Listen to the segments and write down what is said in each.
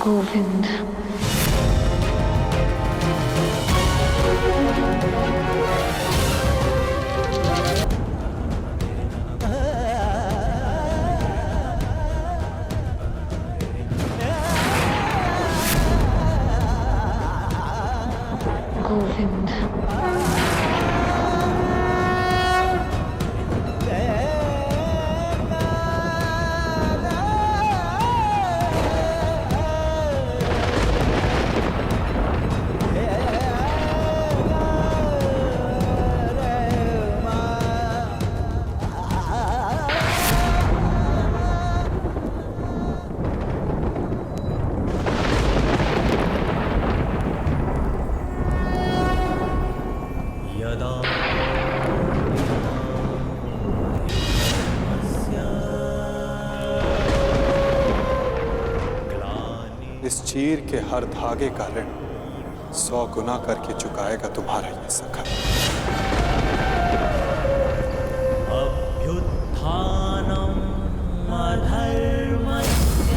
गोविंद। गोविंद। इस चीर के हर धागे का ऋण 100 गुना करके चुकाएगा तुम्हारा ये सखा। अभ्युत्थानम् अधर्मस्य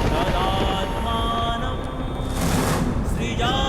तदात्मानं सृजाम्यहम्।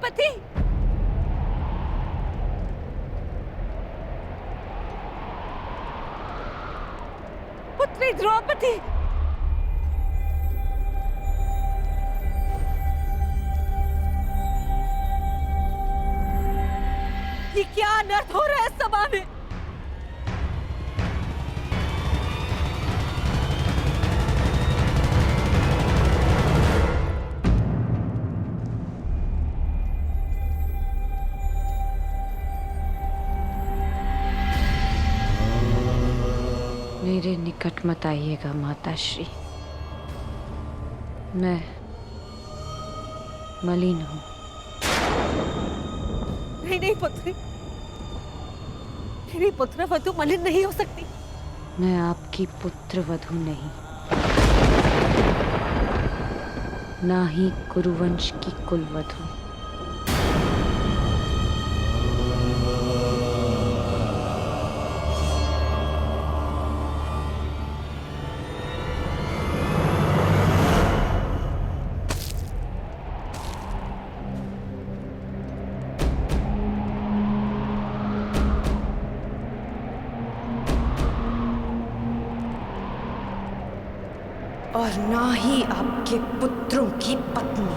द्रौपदी, पुत्री द्रौपदी, ये क्या अनर्थ हो रहा है सभा में? मेरे निकट मत आइएगा माताश्री। मैं मलिन हूँ। नहीं नहीं पुत्री, मेरी पुत्र वधु मलिन नहीं हो सकती। मैं आपकी पुत्र वधु नहीं, ना ही कुरुवंश की कुल वधु। और ना ही आपके पुत्रों की पत्नी।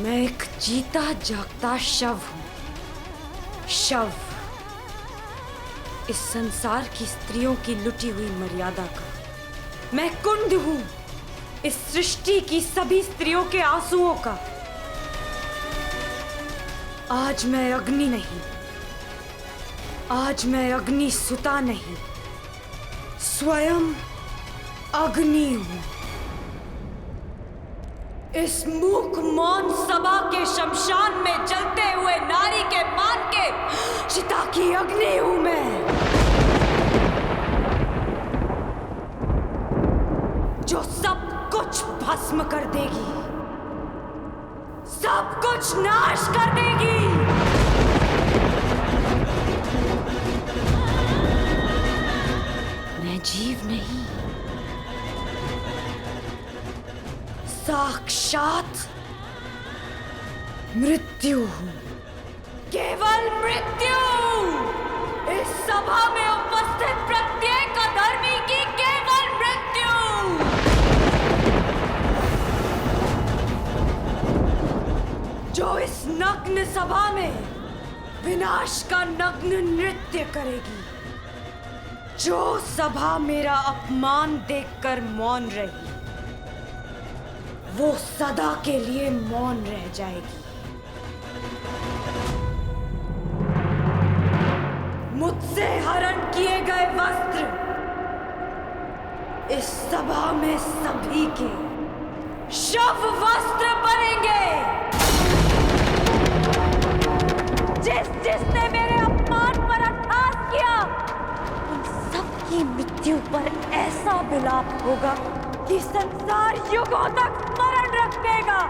मैं एक जीता जागता शव हूं। शव, इस संसार की स्त्रियों की लुटी हुई मर्यादा का। मैं कुंड हूं, इस सृष्टि की सभी स्त्रियों के आंसुओं का। आज मैं अग्नि नहीं, आज मैं अग्नि सुता नहीं, स्वयं अग्नि हूं। इस मूक मौन सभा के शमशान में जलते हुए नारी के मान के चिता की अग्नि हूं मैं, जो सब कुछ भस्म कर देगी, सब कुछ नाश कर देगी। मैं जीव नहीं, साक्षात मृत्यु हूं, केवल मृत्यु। इस सभा में उपस्थित प्रत्येक अधर्मी की केवल मृत्यु। जो इस नग्न सभा में विनाश का नग्न नृत्य करेगी, जो सभा मेरा अपमान देखकर मौन रही, वो सदा के लिए मौन रह जाएगी। मुझसे हरण किए गए वस्त्र इस सभा में सभी के शव वस्त्र बनेंगे। जिसने मेरे अपमान पर अट्टहास किया, उन सबकी मृत्यु पर ऐसा विलाप होगा कि संसार युगों तक स्मरण रखेगा।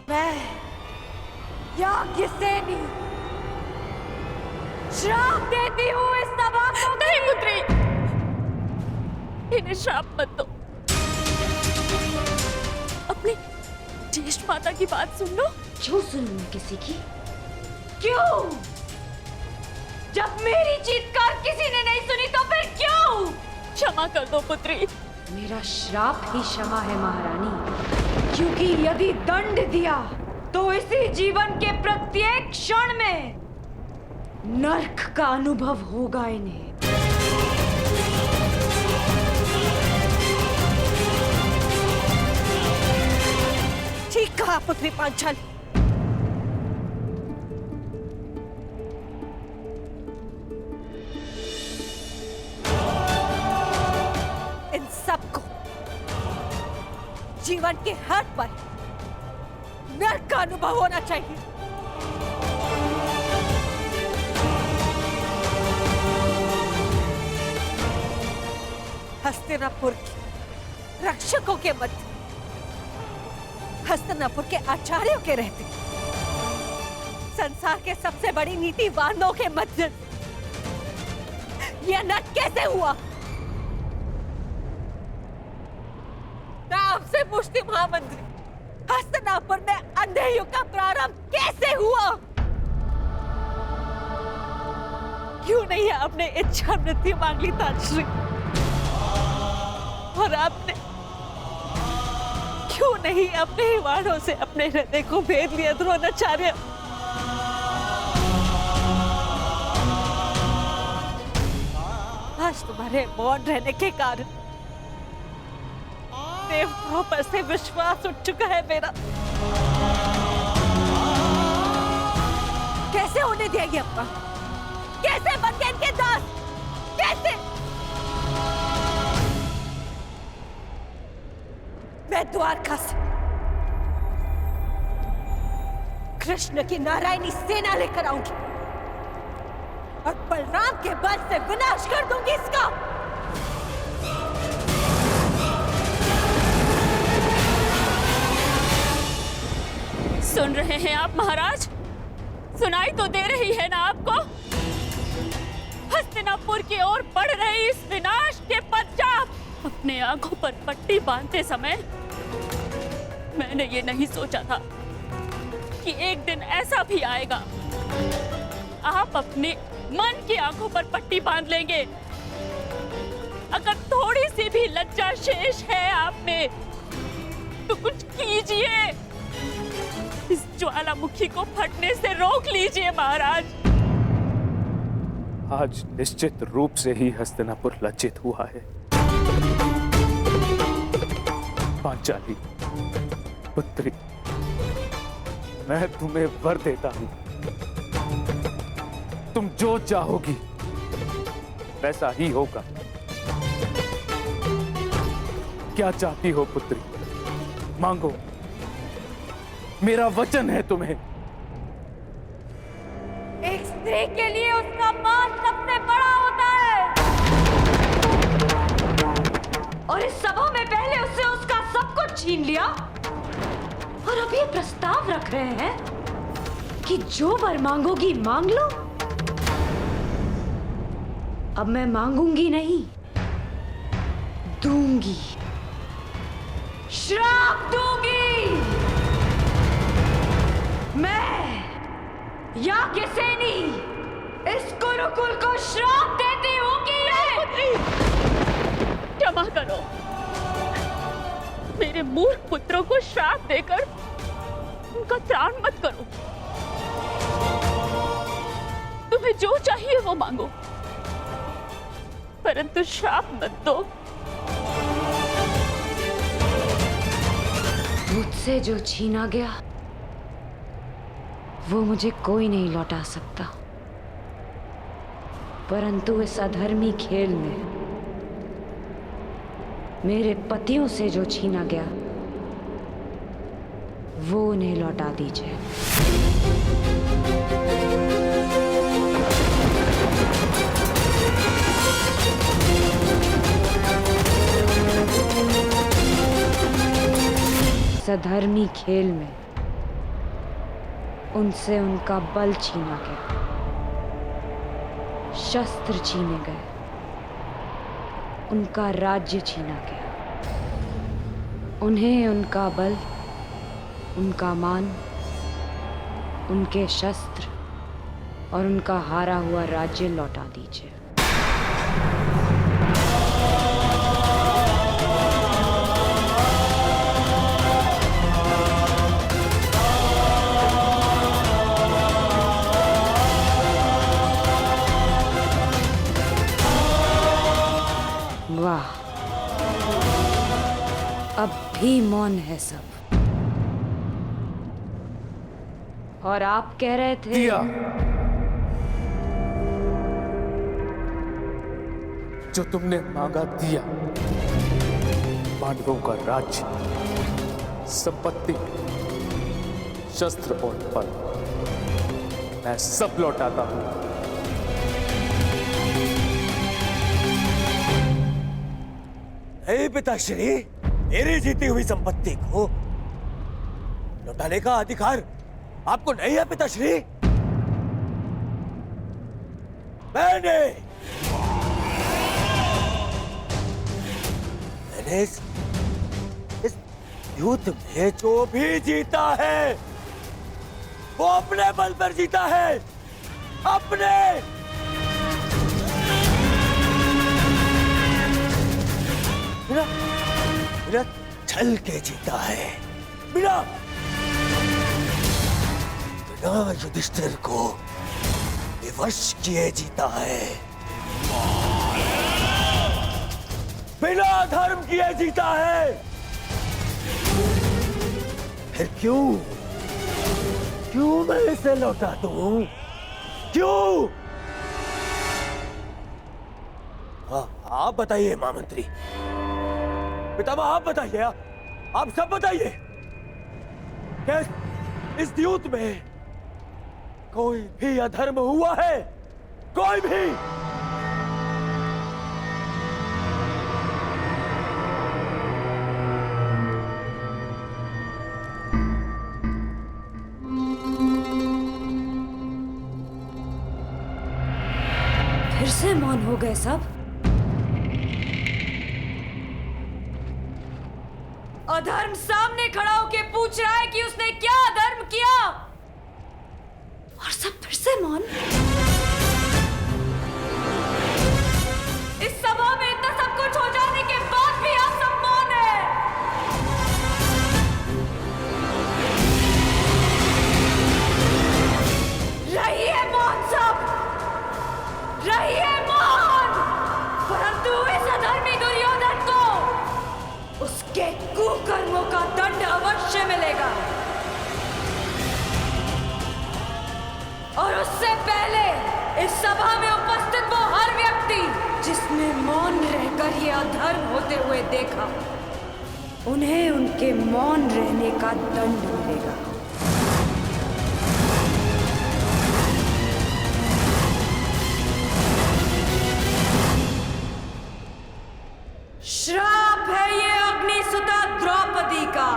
मैं याज्ञसेनी श्राप देती हूँ इस सभा को। नहीं पुत्री, इन्हें श्राप मत दो। अपनी ज्येष्ठ माता की बात सुन लो। क्यों सुनूं मैं किसी की? क्यों? जब मेरी चीत्कार किसी ने नहीं सुनी तो फिर क्यों? क्षमा कर दो पुत्री। मेरा श्राप ही क्षमा है महारानी, क्योंकि यदि दंड दिया तो इसी जीवन के प्रत्येक क्षण में नर्क का अनुभव होगा इन्हें। ठीक कहा पुत्री पांचाली। इन सबको जीवन के हर पल नर्क का अनुभव होना चाहिए। हस्तिनापुर के रक्षकों के मध्य, हस्तिनापुर के आचार्यों के रहते, संसार के सबसे बड़ी नीतिवानों के मध्य यह अनर्थ कैसे हुआ? मैं आपसे पूछती महामंत्री, हस्तिनापुर में अंधे युग का प्रारंभ कैसे हुआ? क्यों नहीं आपने इच्छा मृत्यु मांग ली ताश्री? और आपने क्यों नहीं अपने ही वाणों से अपने हृदय को भेद लिया द्रोणाचार्य? आज तुम्हारे मौन रहने के कारण देवताओं पर से विश्वास उठ चुका है मेरा। कैसे होने दिया ये अपना? कैसे बन गए इनके दास? कैसे? मैं द्वारका से कृष्ण की नारायणी सेना लेकर आऊंगी और बलराम के बल से विनाश कर दूंगी इसका। सुन रहे हैं आप महाराज? सुनाई तो दे रही है ना आपको? हस्तिनापुर की ओर बढ़ रही इस विनाश के पश्चात अपने आंखों पर पट्टी बांधते समय मैंने ये नहीं सोचा था कि एक दिन ऐसा भी आएगा, आप अपने मन की आंखों पर पट्टी बांध लेंगे। अगर थोड़ी सी भी लज्जा शेष है आप में तो कुछ कीजिए, इस ज्वालामुखी को फटने से रोक लीजिए महाराज। आज निश्चित रूप से ही हस्तिनापुर लज्जित हुआ है। पांचाली पुत्री, मैं तुम्हें वर देता हूं, तुम जो चाहोगी वैसा ही होगा। क्या चाहती हो पुत्री? मांगो, मेरा वचन है तुम्हें। एक स्त्री के लिए उसका मान सबसे बड़ा होता है, और इस सभा में पहले उससे उसका सब कुछ छीन लिया और अब ये प्रस्ताव रख रहे हैं कि जो वर मांगोगी मांग लो। अब मैं मांगूंगी नहीं, दूंगी, श्राप दूंगी। मैं याज्ञसेनी इस गुरुकुल को श्राप देती हूँ कि क्षमा करो, मेरे मूर्ख पुत्रों को श्राप देकर उनका त्राण मत करो। तुम्हें जो चाहिए वो मांगो, परंतु श्राप मत दो। मुझसे जो छीना गया वो मुझे कोई नहीं लौटा सकता, परंतु इस अधर्मी खेल में मेरे पतियों से जो छीना गया वो उन्हें लौटा दीजिए। सधर्मी खेल में उनसे उनका बल छीना गया, शस्त्र छीने गए, उनका राज्य छीना गया। उन्हें उनका बल, उनका मान, उनके शस्त्र और उनका हारा हुआ राज्य लौटा दीजिए। वाह, अब भी मौन है सब। और आप कह रहे थे दिया, जो तुमने मांगा दिया। पांडवों का राज्य, संपत्ति, शस्त्र और बल मैं सब लौटाता हूं। पिताश्री, मेरी जीती हुई संपत्ति को लौटाने का अधिकार आपको नहीं है पिताश्री। मैंने इस युद्ध में जो भी जीता है वो अपने बल पर जीता है, अपने। बिना छल के जीता है, बिना युधिष्ठिर को विवश किए जीता है, बिना धर्म किए जीता है। फिर क्यों मैं इसे लौटा दूं? क्यों? आप बताइए महामंत्री, पितामह आप बताइए, आप सब बताइए, क्या इस युद्ध में कोई भी अधर्म हुआ है? कोई भी? फिर से मौन हो गए सब। अधर्म सामने खड़ा होके पूछ रहा है कि उसने क्या अधर्म किया, और सब फिर से मौन। इस सभा में इतना सब कुछ हो जाने के बाद भी आप सब मौन है। रहिए मौन सब, रहिए मौन। परंतु इस अधर्मी दुर्योधन को उसके कुकर्मों का दंड अवश्य मिलेगा, और उससे पहले इस सभा में उपस्थित वो हर व्यक्ति जिसने मौन रहकर ये अधर्म होते हुए देखा, उन्हें उनके मौन रहने का दंड मिलेगा। श्राप है ये अग्निसुता द्रौपदी का।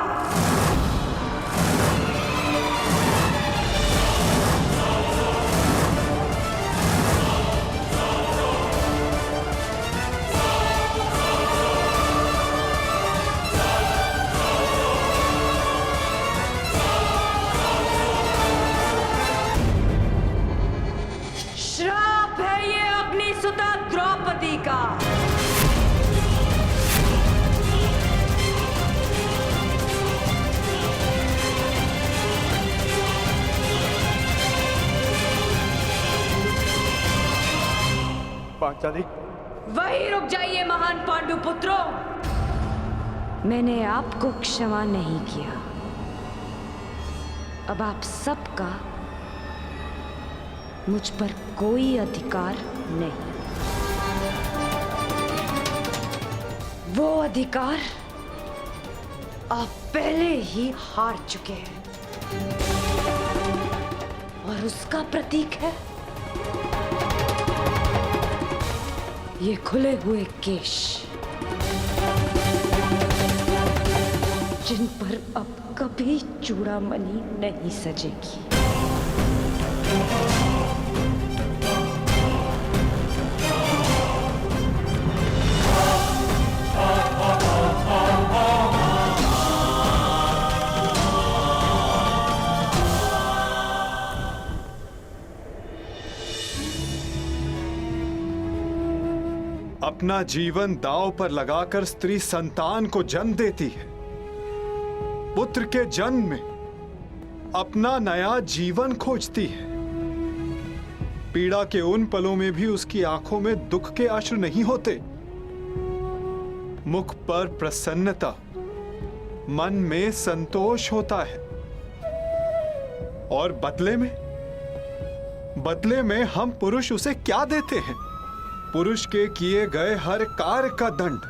श्राप है ये अग्निसुता द्रौपदी का। पांचाली, वहीं रुक जाइए महान पांडु पुत्रों। मैंने आपको क्षमा नहीं किया, अब आप सबका मुझ पर कोई अधिकार नहीं। वो अधिकार आप पहले ही हार चुके हैं, और उसका प्रतीक है ये खुले हुए केश, जिन पर अब कभी चूड़ामणि नहीं सजेगी। अपना जीवन दांव पर लगाकर स्त्री संतान को जन्म देती है। पुत्र के जन्म में अपना नया जीवन खोजती है। पीड़ा के उन पलों में भी उसकी आंखों में दुख के अश्रु नहीं होते। मुख पर प्रसन्नता, मन में संतोष होता है। और बदले में हम पुरुष उसे क्या देते हैं? पुरुष के किए गए हर कार्य का दंड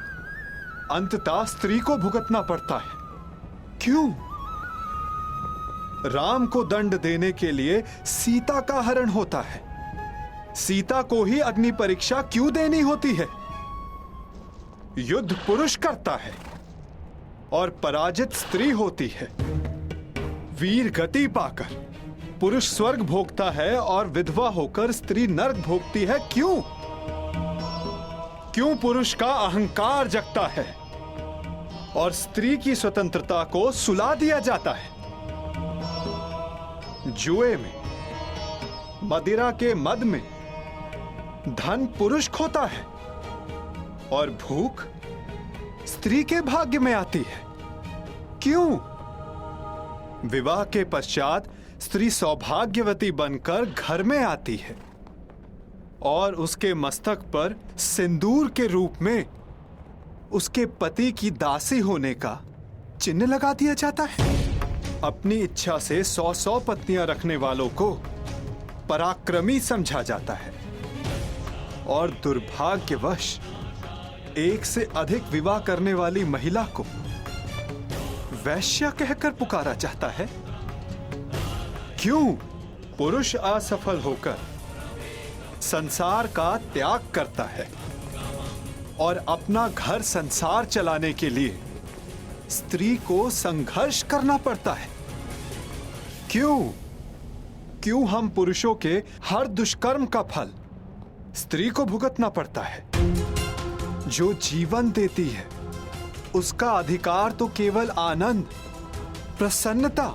अंततः स्त्री को भुगतना पड़ता है। क्यों? राम को दंड देने के लिए सीता का हरण होता है। सीता को ही अग्नि परीक्षा क्यों देनी होती है? युद्ध पुरुष करता है और पराजित स्त्री होती है। वीर गति पाकर पुरुष स्वर्ग भोगता है और विधवा होकर स्त्री नरक भोगती है। क्यों? क्यों पुरुष का अहंकार जगता है और स्त्री की स्वतंत्रता को सुला दिया जाता है? जुए में, मदिरा के मद में धन पुरुष खोता है और भूख स्त्री के भाग्य में आती है। क्यों? विवाह के पश्चात स्त्री सौभाग्यवती बनकर घर में आती है और उसके मस्तक पर सिंदूर के रूप में उसके पति की दासी होने का चिन्ह लगा दिया जाता है। अपनी इच्छा से 100 पत्नियां रखने वालों को पराक्रमी समझा जाता है और दुर्भाग्यवश एक से अधिक विवाह करने वाली महिला को वैश्या कहकर पुकारा जाता है। क्यों? पुरुष असफल होकर संसार का त्याग करता है और अपना घर संसार चलाने के लिए स्त्री को संघर्ष करना पड़ता है। क्यों? क्यों हम पुरुषों के हर दुष्कर्म का फल स्त्री को भुगतना पड़ता है? जो जीवन देती है उसका अधिकार तो केवल आनंद, प्रसन्नता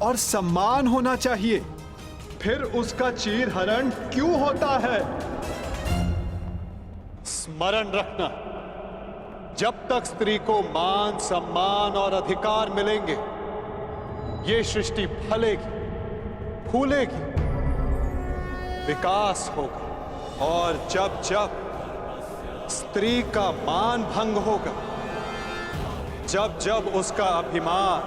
और सम्मान होना चाहिए। फिर उसका चीरहरण क्यों होता है? स्मरण रखना, जब तक स्त्री को मान, सम्मान और अधिकार मिलेंगे ये सृष्टि फलेगी, फूलेगी, विकास होगा। और जब जब स्त्री का मान भंग होगा, जब जब उसका अभिमान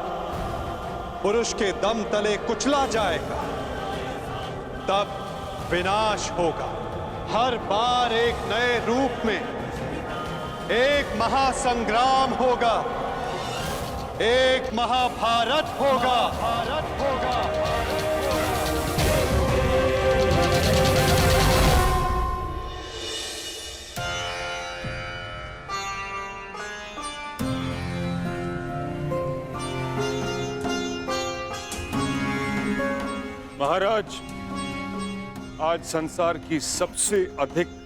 पुरुष के दम तले कुचला जाएगा, तब विनाश होगा। हर बार एक नए रूप में एक महासंग्राम होगा, एक महाभारत होगा। भारत होगा। महाराज, आज संसार की सबसे अधिक